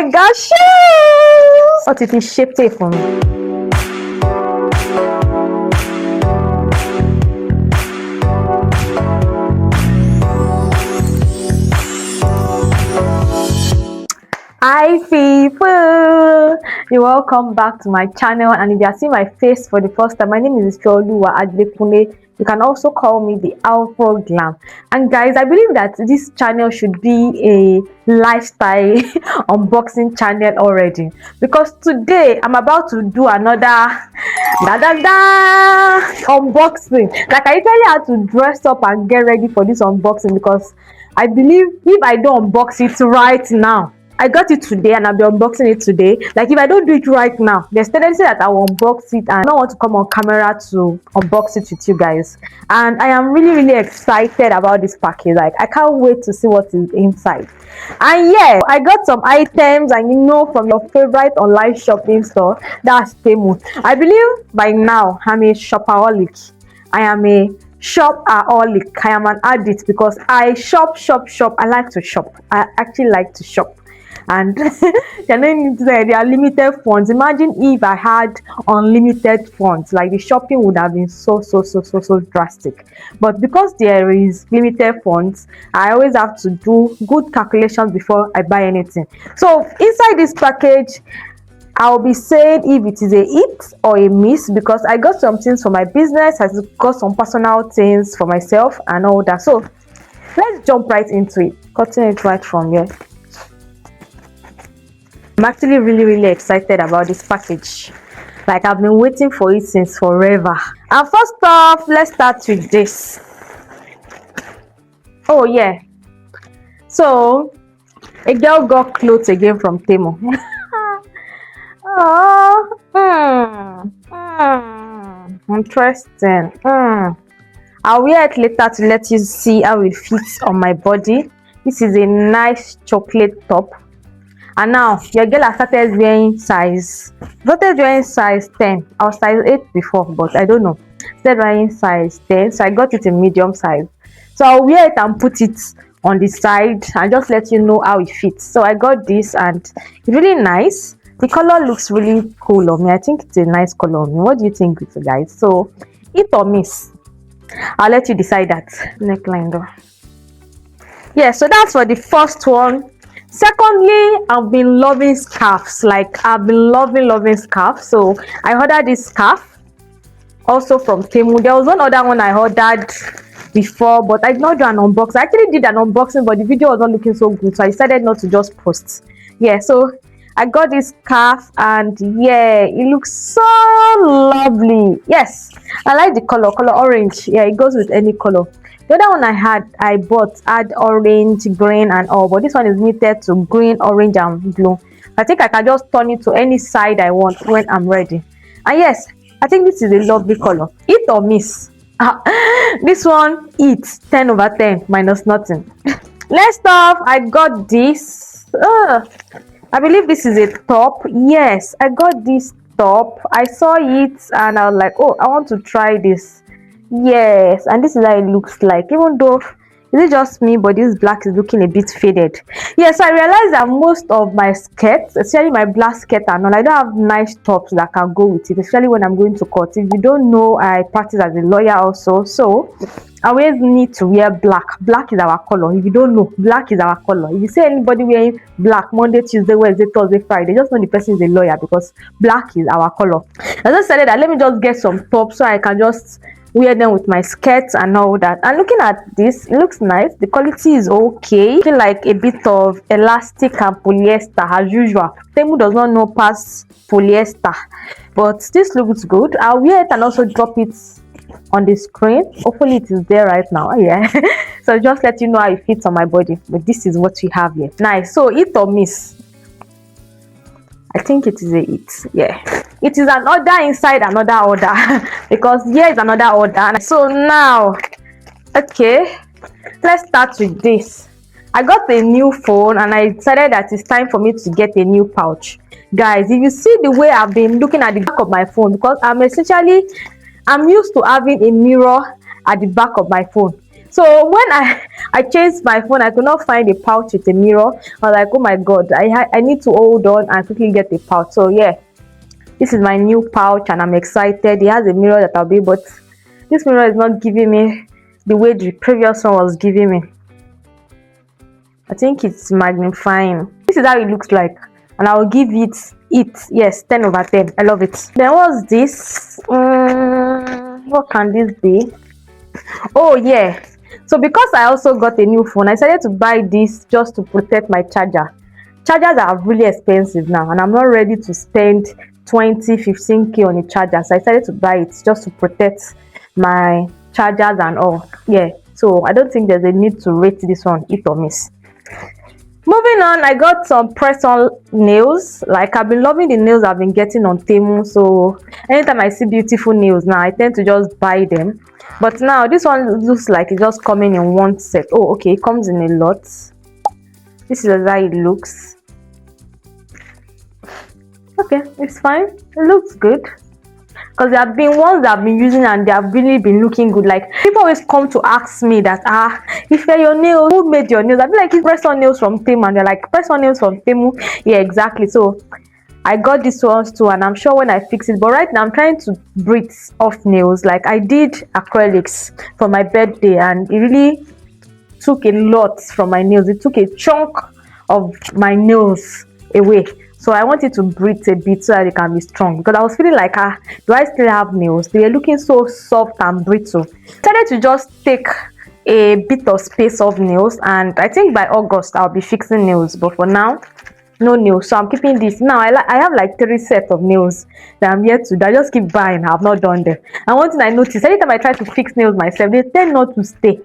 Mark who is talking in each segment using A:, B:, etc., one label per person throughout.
A: my gosh! What if it shaped it for me? Hi people, you're welcome back to my channel, and if you are seeing my face for the first time, my name is Oluwa Adekunle. You can also call me the Afro Glam. And guys, I believe that this channel should be a lifestyle unboxing channel already, because today I'm about to do another unboxing. Like, I usually have to dress up and get ready for this unboxing, because I believe if I don't unbox it right now, I got it today and I'll be unboxing it today. Like, if I don't do it right now, there's tendency that I will unbox it and I don't want to come on camera to unbox it with you guys. And I am really excited about this package. Like, I can't wait to see what is inside. And yeah, I got some items, and you know, from your favorite online shopping store, that's Temu. I believe by now I'm a shopaholic. I am a shopaholic. I am an addict, because I shop. I like to shop. I actually like to shop. And there are limited funds. Imagine if I had unlimited funds, like the shopping would have been so drastic. But because there is limited funds, I always have to do good calculations before I buy anything. So inside this package, I'll be saying if it is a hit or a miss, because I got some things for my business, I got some personal things for myself and all that. So let's jump right into it. Cutting it right from here. I'm actually really excited about this package. Like, I've been waiting for it since forever. And first off, let's start with this. Oh yeah, so a girl got clothes again from Temu. Interesting. I'll wear it later to let you see how it fits on my body. This is a nice chocolate top. And now your girl has started wearing size 10. I was size 8 before, but I don't know. Started wearing size 10, so I got it in medium size. So I'll wear it and put it on the side and just let you know how it fits. So I got this, and it's really nice. The color looks really cool on me. I think it's a nice color on me. What do you think, guys? So hit or miss? I'll let you decide that. Neckline though. Yeah, so that's for the first one. Secondly, I've been loving scarves. Like, I've been loving scarves. So I ordered this scarf also from Temu. There was one other one I ordered before, but I did not do an unboxing. I actually did an unboxing, but the video was not looking so good, so I decided not to just post. Yeah, so I got this scarf, and yeah, it looks so lovely. Yes, I like the color orange. Yeah, it goes with any color. The other one I bought had orange, green and all, but this one is knitted to green, orange and blue. I think I can just turn it to any side I want when I'm ready. And yes, I think this is a lovely color. Hit or miss? This one, hit. 10 over 10 minus nothing. Next off, I got this. I believe this is a top. Yes, I got this top. I saw it and I was like, oh, I want to try this. Yes, and this is how it looks like. Even though, is it just me, but this black is looking a bit faded. Yes, I realized that most of my skirts, especially my black skirt and all, I don't have nice tops that can go with it, especially when I'm going to court. If you don't know, I practice as a lawyer also, so I always need to wear black. Black is our color. If you don't know, black is our color. If you see anybody wearing black Monday, Tuesday, Wednesday, Thursday, Friday, just know the person is a lawyer, because black is our color. I just decided that let me just get some tops so I can just wear them with my skirts and all that. And looking at this, it looks nice. The quality is okay. I feel like a bit of elastic and polyester as usual. Temu does not know past polyester, but this looks good. I'll wear it and also drop it on the screen. Hopefully it is there right now. Yeah. So just let you know how it fits on my body. But this is what we have here. Nice. So hit or miss? I think it is a hit. Yeah, it is an order inside another order. Because here is another order. So now, okay, let's start with this. I got a new phone and I decided that it's time for me to get a new pouch. Guys, if you see the way I've been looking at the back of my phone, because I'm used to having a mirror at the back of my phone. So when I changed my phone, I could not find a pouch with a mirror. I was like, oh my god, I need to hold on and quickly get a pouch. So yeah, this is my new pouch and I'm excited. It has a mirror that I'll be, but this mirror is not giving me the way the previous one was giving me. I think it's magnifying. This is how it looks like, and I'll give it yes, 10 over 10. I love it. Then what's this? What can this be? Oh yeah, so because I also got a new phone, I decided to buy this just to protect my charger. Chargers are really expensive now, and I'm not ready to spend 15k on a charger, so I decided to buy it just to protect my chargers and all. Yeah, so I don't think there's a need to rate this one hit or miss. Moving on, I got some press-on nails. Like, I've been loving the nails I've been getting on Temu, so anytime I see beautiful nails now, I tend to just buy them. But now this one looks like it's just coming in one set. Oh okay, it comes in a lot. This is how it looks. Okay, it's fine, it looks good. Because there have been ones that I've been using and they have really been looking good. Like, people always come to ask me that, if you're your nails, who made your nails? I feel like it's press on nails from Temu, and they're like, press on nails from Temu. Yeah, exactly. So I got this ones too, and I'm sure when I fix it, but right now I'm trying to breathe off nails. Like, I did acrylics for my birthday and it really took a lot from my nails. It took a chunk of my nails away. So I wanted to breathe a bit so that it can be strong, because I was feeling like, do I still have nails? They were looking so soft and brittle. I decided to just take a bit of space of nails, and I think by August I'll be fixing nails, but for now, no nails. So I'm keeping this. Now I have like 3 sets of nails that I'm yet to do. I just keep buying. I've not done them. And one thing I noticed, anytime I try to fix nails myself, they tend not to stay.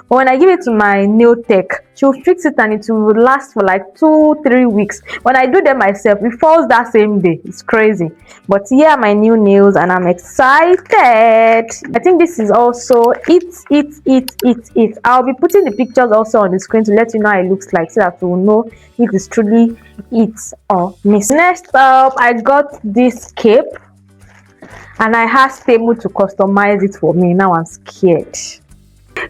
A: But when I give it to my nail tech, she'll fix it and it will last for like 2-3 weeks. When I do them myself, it falls that same day. It's crazy. But yeah, my new nails, and I'm excited. I think this is also it. I'll be putting the pictures also on the screen to let you know how it looks like, so that you will know if it's truly it or miss. Next up, I got this cape, and I asked Temu to customize it for me. Now I'm scared.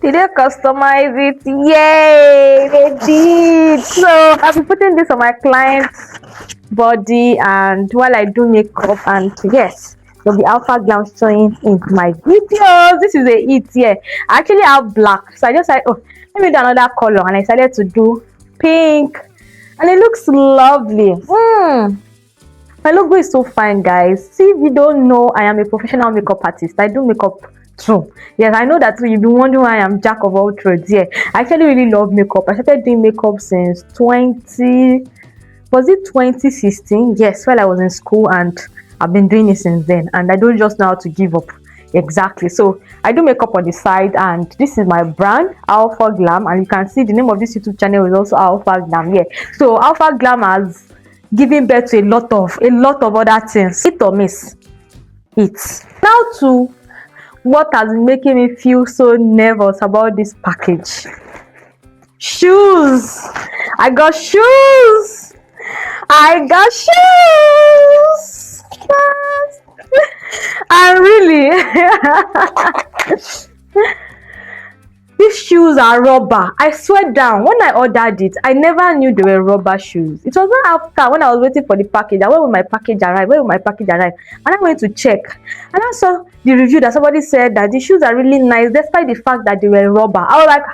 A: Did they customize it? Yay, they did. So I'll be putting this on my client's body and while I do makeup, and yes, there'll be alpha glam showing in my videos. This is a it. Yeah, I actually have black, so I just like, oh, let me do another color, and I decided to do pink, and it looks lovely. My logo is so fine, guys. See, if you don't know, I am a professional makeup artist. I do makeup too. Yes, I know that too. You've been wondering why I am jack of all trades. Yeah, I actually really love makeup. I started doing makeup since 2016? Yes, while I was in school, and I've been doing it since then, and I don't just know how to give up. Exactly. So I do makeup on the side, and this is my brand, Alpha Glam, and you can see the name of this YouTube channel is also Alpha Glam. Yeah, so Alpha Glam has given birth to a lot of other things. Hit or miss? It. Now to what has been making me feel so nervous about this package. Shoes. I got shoes. Yes. And really, these shoes are rubber. I swear down, when I ordered it, I never knew they were rubber shoes. It was not after, when I was waiting for the package, when will my package arrive, and I went to check, and I saw the review that somebody said that the shoes are really nice despite the fact that they were rubber. I was like,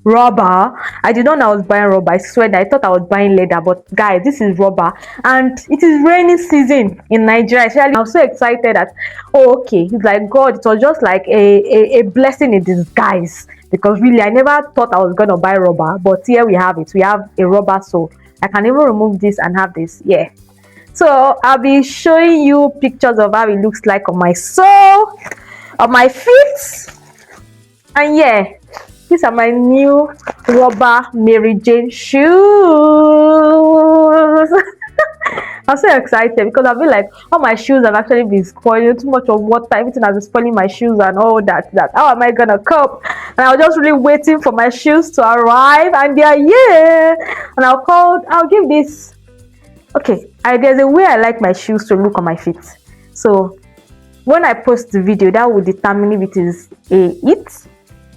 A: rubber? I did not know I was buying rubber. I swear that I thought I was buying leather, but guys, this is rubber, and it is raining season in Nigeria. Actually, I was so excited that, oh okay, it's like God, it was just like a blessing in disguise, because really I never thought I was gonna buy rubber, but here we have it. We have a rubber sole. I can even remove this and have this. Yeah, so I'll be showing you pictures of how it looks like on my sole, on my feet, and yeah, these are my new rubber Mary Jane shoes. I'm so excited because I feel like all my shoes have actually been spoiling. Too much of water, everything has been spoiling my shoes and all that. How am I gonna cope? And I was just really waiting for my shoes to arrive, and they are here. And I'll give this. Okay, there's a way I like my shoes to look on my feet. So when I post the video, that will determine if it is a it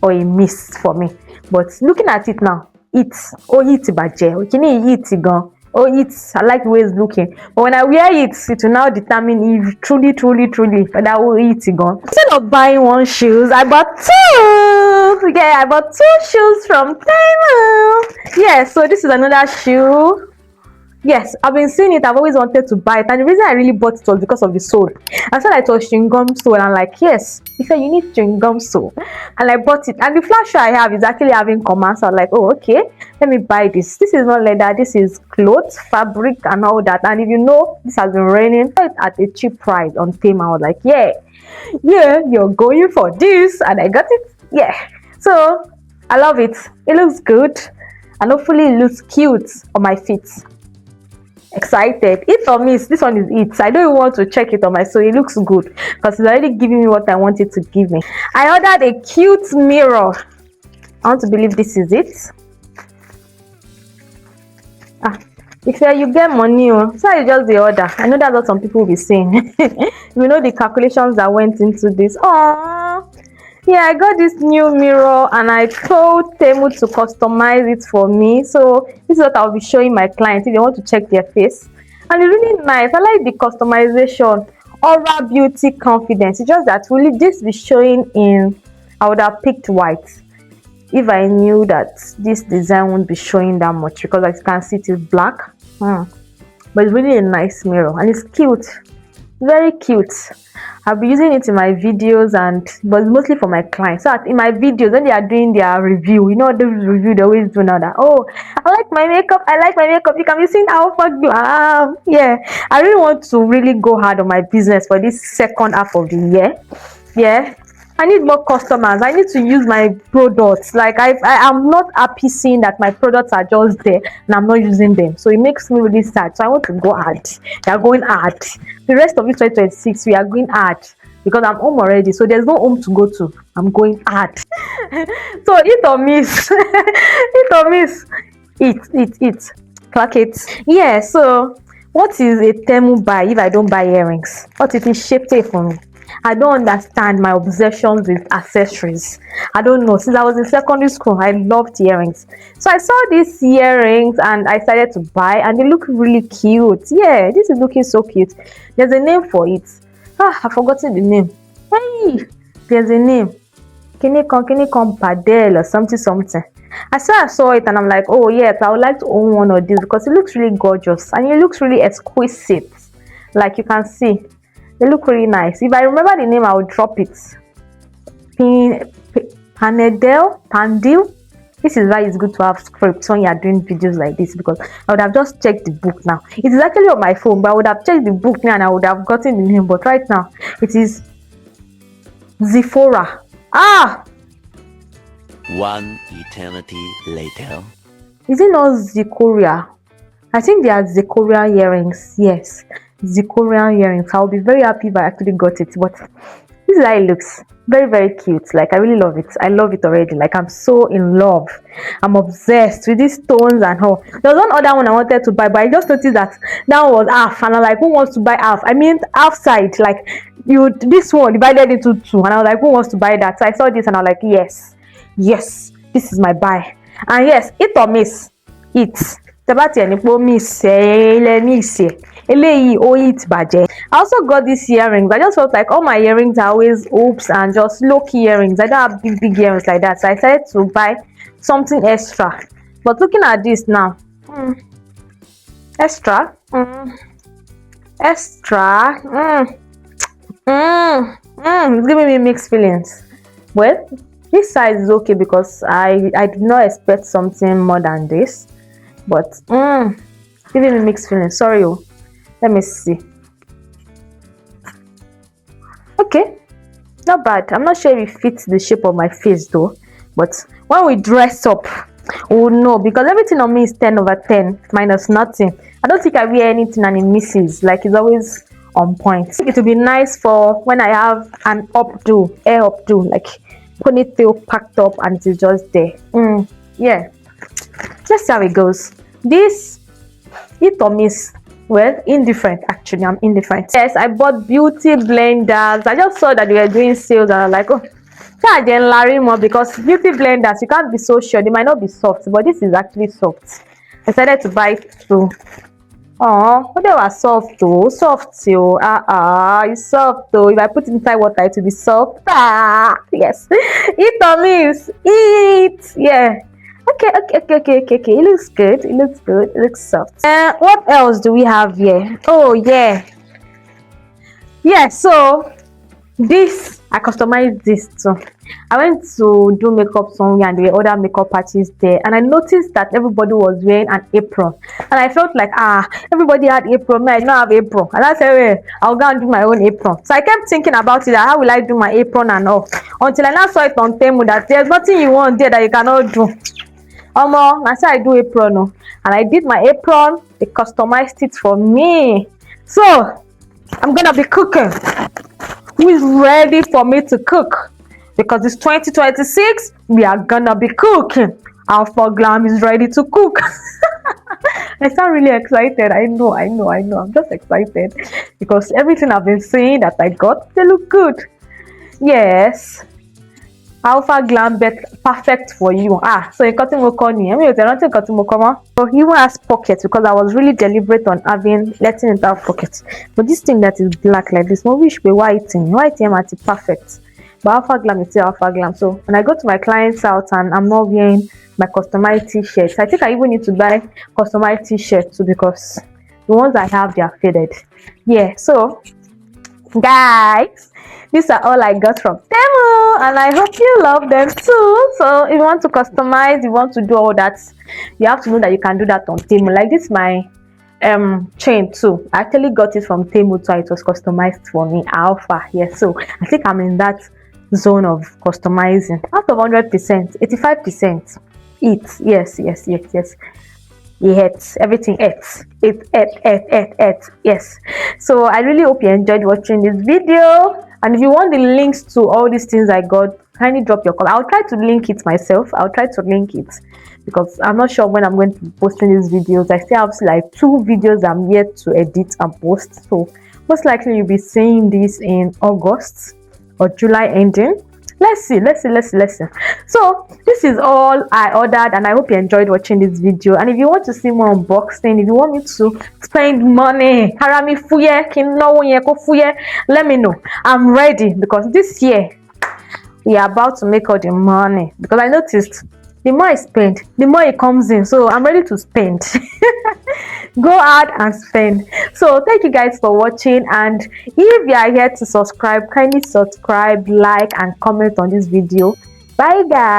A: or a miss for me. But looking at it now, it's baje. Can you eat it gone? Oh, it's, I like the way it's looking. But when I wear it, it will now determine if truly whether I will eat it gone. Instead of buying one shoes, I bought two. Yeah, I bought two shoes from Temu. Yeah, so this is another shoe. Yes, I've been seeing it. I've always wanted to buy it, and the reason I really bought it was because of the sole. I saw that it was chewing gum sole, and I'm like, yes, he said you need chewing gum sole, and I bought it. And the flash I have is actually having commands. So I'm like, oh, okay, let me buy this. This is not leather. This is clothes, fabric, and all that. And if you know, this has been raining at a cheap price on Temu. I was like, yeah, you're going for this, and I got it. Yeah, so I love it. It looks good, and hopefully it looks cute on my feet. Excited. It or miss, this one is it. I don't even want to check it on my, so it looks good because it's already giving me what I want it to give me. I ordered a cute mirror. I want to believe this is it. If you get money, so you just the order. I know that's what some people will be saying. You know the calculations that went into this. Oh yeah, I got this new mirror and I told Temu to customize it for me. So this is what I'll be showing my clients if they want to check their face. And it's really nice. I like the customization. Aura Beauty Confidence. It's just that will this be showing in, I would have picked white if I knew that this design won't be showing that much, because as you can see it is black. But it's really a nice mirror and it's cute, very cute. I'll be using it in my videos, but mostly for my clients. So in my videos, when they are doing their review, you know the review they always do now that, oh, I like my makeup, you can be seeing how far glam. Yeah, I really want to really go hard on my business for this second half of the year. Yeah, I need more customers. I need to use my products. Like I'm not happy seeing that my products are just there and I'm not using them. So it makes me really sad. So I want to go hard. We are going hard. The rest of this 2026, we are going hard because I'm home already. So there's no home to go to. I'm going hard. So eat or miss. Eat or miss. Eat. Clock it. Yeah. So what is a Temu buy if I don't buy earrings? What if it's shaped for me? I don't understand my obsessions with accessories. I don't know. Since I was in secondary school, I loved earrings. So I saw these earrings and I started to buy, and they look really cute. Yeah, this is looking so cute. There's a name for it. I've forgotten the name. Hey, there's a name. Kinikon Padel or something. I saw it and I'm like, oh yes, I would like to own one of these because it looks really gorgeous and it looks really exquisite. Like you can see. They look really nice. If I remember the name, I will drop it. Pandil. This is why it's good to have scripts when you are doing videos like this, because I would have just checked the book now. It is actually on my phone, but I would have checked the book now and I would have gotten the name. But right now, it is Zephora.
B: One eternity later.
A: Is it not Zecoria? I think they are Zecoria earrings. Yes. Zikorian earrings. I'll be very happy if I actually got it. But this is how it looks. Very cute. Like I really love it. I love it already. Like I'm so in love. I'm obsessed with these stones and all. There was one other one I wanted to buy, but I just noticed that one was half, and I'm like, who wants to buy half? I mean half side. Like this one divided into two, and I was like, who wants to buy that? So I saw this and I was like, yes, this is my buy. And yes, it or miss it. I also got these earrings. I just felt like all my earrings are always oops and just low-key earrings. I don't have big earrings like that, so I decided to buy something extra. But looking at this now, extra, it's giving me mixed feelings. Well, this size is okay because I did not expect something more than this, but giving me mixed feelings. Sorry. Let me see. Okay, not bad. I'm not sure if it fits the shape of my face though, but when we dress up, we'll know, because everything on me is 10 over 10 minus nothing. I don't think I wear anything and it misses. Like it's always on point. It will be nice for when I have an updo, hair updo, like ponytail packed up and it is just there. Yeah, let's see how it goes. This hit or miss. Well, indifferent actually. I'm indifferent. Yes, I bought beauty blenders. I just saw that they were doing sales and I'm like, oh, charge and Larry more because beauty blenders, you can't be so sure. They might not be soft, but this is actually soft. I decided to buy two. Oh, they were soft though. Soft too. It's soft though. If I put it inside water, it will be soft. Yes. Eat on this. Eat. Yeah. Okay. It looks good. It looks good. It looks soft. What else do we have here? Oh yeah. Yeah, so this I customized this too. I went to do makeup somewhere and there were other makeup artists there, and I noticed that everybody was wearing an apron, and I felt like everybody had apron, me I don't have apron, and I said, well, I'll go and do my own apron. So I kept thinking about it, that how will I do my apron and all, until I now saw it on Temu that there's nothing you want there that you cannot do. I said I do apron, and I did my apron. They customized it for me, so I'm gonna be cooking. Who is ready for me to cook? Because it's 2026, we are gonna be cooking. Alpha Glam is ready to cook. I sound really excited. I know. I'm just excited because everything I've been seeing that I got, they look good. Yes. Alpha Glam bet perfect for you. So you got to call me. So he has pockets because I was really deliberate on letting it have pockets. But this thing that is black like this, I wish we white is perfect. But Alpha Glam is still Alpha Glam. So when I go to my client's house and I'm not wearing my customized t-shirts, I think I even need to buy customized t-shirts too because the ones I have, they are faded. Yeah, so guys, these are all I got from Temu, and I hope you love them too. So if you want to customize, you want to do all that, you have to know that you can do that on Temu. Like this, my chain too, I actually got it from Temu, so it was customized for me. Alpha, yes. So I think I'm in that zone of customizing. Out of 100%, 85%. Yes. Everything yes. So I really hope you enjoyed watching this video, and if you want the links to all these things I got, kindly drop your comment. I'll try to link it myself. Because I'm not sure when I'm going to be posting these videos. I still have like 2 videos I'm yet to edit and post, so most likely you'll be seeing this in August or July ending. Let's see. So this is all I ordered, and I hope you enjoyed watching this video. And if you want to see more unboxing, if you want me to spend money, let me know. I'm ready because this year we are about to make all the money, because I noticed the more I spend, the more it comes in. So I'm ready to spend. Go out and spend. So thank you guys for watching, and if you are here to subscribe, kindly subscribe, like and comment on this video. Bye guys.